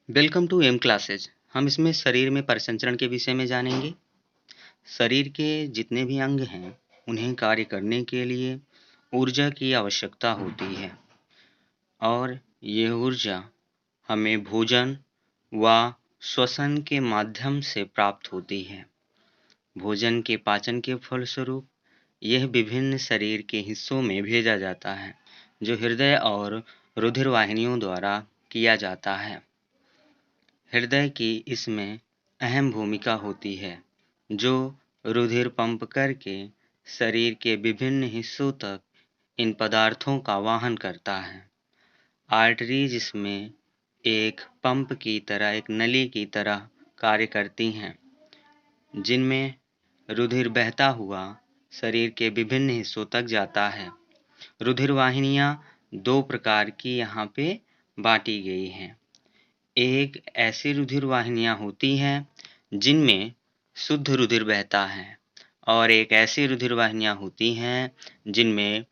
Welcome to M classes. हम इसमें शरीर में परिसंचरण के विषय में जानेंगे। शरीर के जितने भी अंग हैं उन्हें कार्य करने के लिए ऊर्जा की आवश्यकता होती है और यह ऊर्जा हमें भोजन व श्वसन के माध्यम से प्राप्त होती है। भोजन के पाचन के फलस्वरूप यह विभिन्न शरीर के हिस्सों में भेजा जाता है, जो हृदय और रुधिर वाहिनियों द्वारा किया जाता है। हृदय की इसमें अहम भूमिका होती है, जो रुधिर पंप करके शरीर के विभिन्न हिस्सों तक इन पदार्थों का वाहन करता है। आर्टरीज इसमें एक पंप की तरह, एक नली की तरह कार्य करती हैं, जिनमें रुधिर बहता हुआ शरीर के विभिन्न हिस्सों तक जाता है। रुधिर वाहिनियाँ दो प्रकार की यहाँ पे बांटी गई हैं। एक ऐसी रुधिर वाहिनियाँ होती हैं जिनमें शुद्ध रुधिर बहता है और एक ऐसी रुधिर वाहिनियाँ होती हैं जिनमें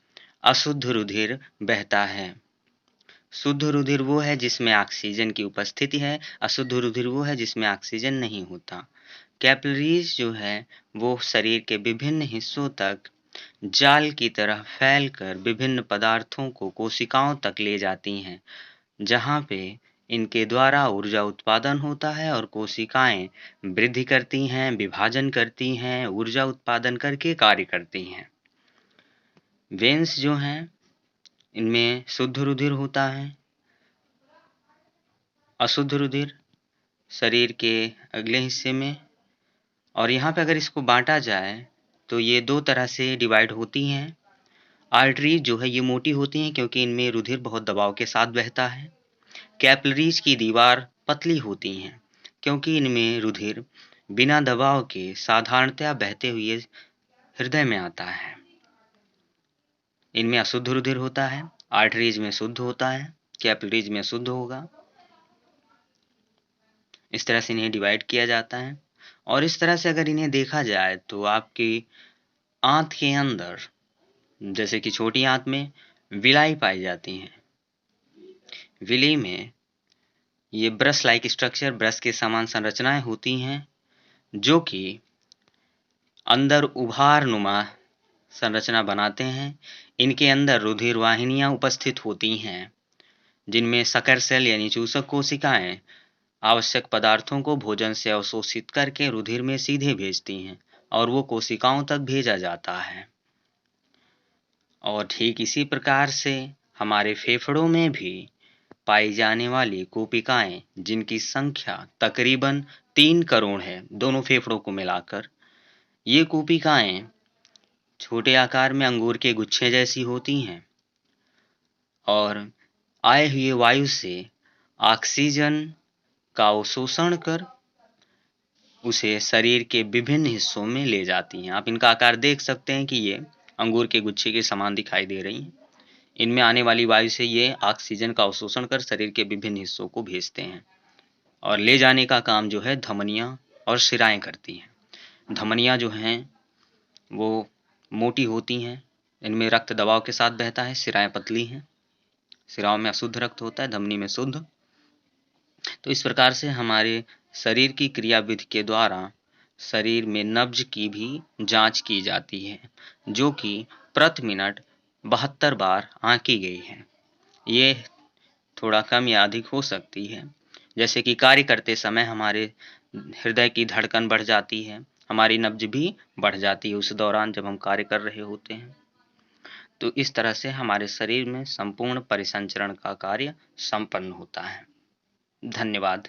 अशुद्ध रुधिर बहता है। शुद्ध रुधिर वो है जिसमें ऑक्सीजन की उपस्थिति है, अशुद्ध रुधिर वो है जिसमें ऑक्सीजन नहीं होता। कैपिलरीज जो है वो शरीर के विभिन्न हिस्सों तक जाल की तरह फैलकर विभिन्न पदार्थों को कोशिकाओं तक ले जाती हैं, जहाँ पे इनके द्वारा ऊर्जा उत्पादन होता है और कोशिकाएं वृद्धि करती हैं, विभाजन करती हैं, ऊर्जा उत्पादन करके कार्य करती हैं। वेन्स जो हैं इनमें शुद्ध रुधिर होता है, अशुद्ध रुधिर शरीर के अगले हिस्से में। और यहाँ पे अगर इसको बांटा जाए तो ये दो तरह से डिवाइड होती हैं। आर्टरी जो है ये मोटी होती हैं क्योंकि इनमें रुधिर बहुत दबाव के साथ बहता है। कैपिलरीज की दीवार पतली होती हैं क्योंकि इनमें रुधिर बिना दबाव के साधारणतया बहते हुए हृदय में आता है। इनमें अशुद्ध रुधिर होता है, आर्टरीज में शुद्ध होता है, कैपिलरीज में शुद्ध होगा। इस तरह से इन्हें डिवाइड किया जाता है। और इस तरह से अगर इन्हें देखा जाए तो आपकी आंत के अंदर, जैसे कि छोटी आंत में विलाई पाई जाती हैं। विली में ये ब्रश लाइक स्ट्रक्चर, ब्रश के समान संरचनाएं होती हैं, जो कि अंदर उभार नुमा संरचना बनाते हैं। इनके अंदर रुधिर वाहिनियां उपस्थित होती हैं, जिनमें शकर सेल यानी चूसक कोशिकाएं आवश्यक पदार्थों को भोजन से अवशोषित करके रुधिर में सीधे भेजती हैं और वो कोशिकाओं तक भेजा जाता है। और ठीक इसी प्रकार से हमारे फेफड़ों में भी पाई जाने वाली कोशिकाएं, जिनकी संख्या तकरीबन 3 करोड़ है दोनों फेफड़ों को मिलाकर, ये कोशिकाएं छोटे आकार में अंगूर के गुच्छे जैसी होती हैं और आए हुए वायु से ऑक्सीजन का अवशोषण कर उसे शरीर के विभिन्न हिस्सों में ले जाती हैं। आप इनका आकार देख सकते हैं कि ये अंगूर के गुच्छे के समान दिखाई दे रही हैं। इनमें आने वाली वायु से ये ऑक्सीजन का अवशोषण कर शरीर के विभिन्न हिस्सों को भेजते हैं और ले जाने का काम जो है धमनियाँ और शिराएं करती हैं। धमनियाँ जो हैं वो मोटी होती हैं, इनमें रक्त दबाव के साथ बहता है। शिराएं पतली हैं, शिराओं में अशुद्ध रक्त होता है, धमनी में शुद्ध। तो इस प्रकार से हमारे शरीर की क्रियाविधि के द्वारा शरीर में नब्ज की भी जांच की जाती है, जो कि प्रति मिनट 72 बार आंकी गई है। ये थोड़ा कम या अधिक हो सकती है, जैसे कि कार्य करते समय हमारे हृदय की धड़कन बढ़ जाती है, हमारी नब्ज भी बढ़ जाती है उस दौरान जब हम कार्य कर रहे होते हैं। तो इस तरह से हमारे शरीर में संपूर्ण परिसंचरण का कार्य संपन्न होता है। धन्यवाद।